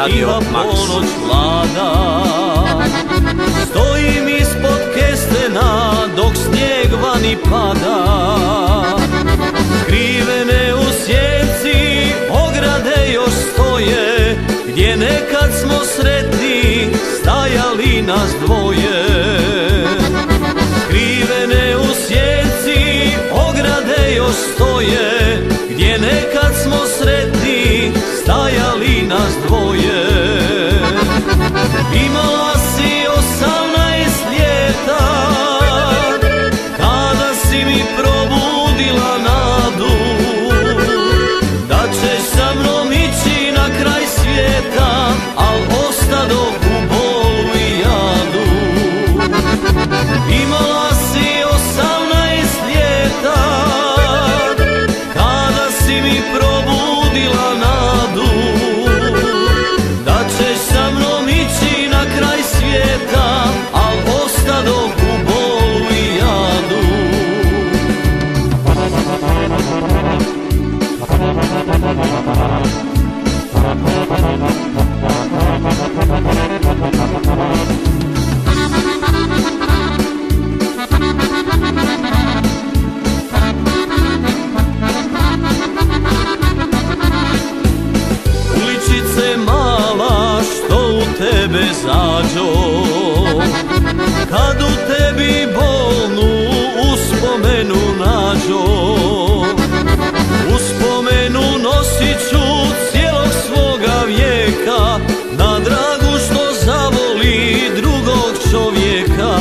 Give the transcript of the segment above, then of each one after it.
Radio Max. Ponoć vlada, stojim ispod kestena dok snijeg vani pada. Skrivene u sjeci ograde još stoje, gdje nekad smo sretni stajali nas dvoje. Skrivene u sjeci ograde još stoje, gdje nekad smo sretni stajali nas dvoje. Imala si 18 ljeta kada si mi probudila nadu da ćeš sa mnom ići na kraj svijeta, al ostadoh u bolu i jadu. Imala si 18 ljeta kada si mi probudila nadu da ćeš sa mnom ići na kraj svijeta, al ostadoh u bolu i jadu. Uličice mala što u tebe zađo, kad u tebi bolnu uspomenu nađo. Uspomenu nosit ću cijelog svoga vijeka, na dragu što zavoli drugog čovjeka.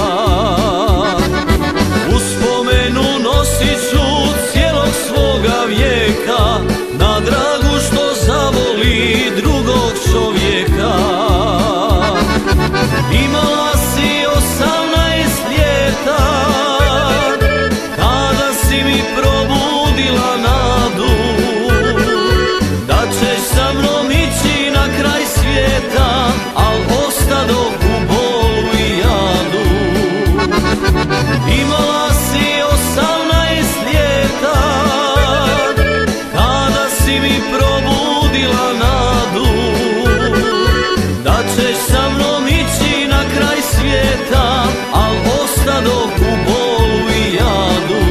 Uspomenu nosit ću cijelog svoga vijeka, na dragu što zavoli drugog čovjeka. Imala si 18 ljeta kada si mi probudila nadu da ćeš sa mnom ići na kraj svijeta, al ostadoh u bolu i jadu. Imala si 18 ljeta kada si mi probudila nadu da ćeš sa mnom ići na kraj svijeta, al ostadoh u bolu i jadu.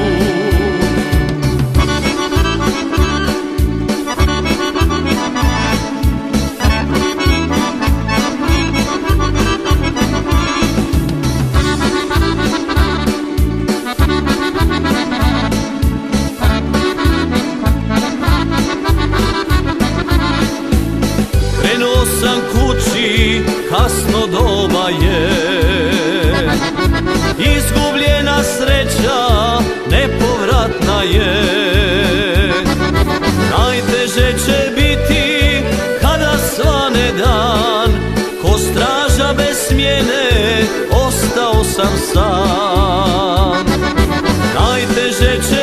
Krenuo sam kući, kasno doba je, izgubljena sreća nepovratna je. Najteže će biti kada svane dan, ko straža bez smjene ostao sam sam. Najteže će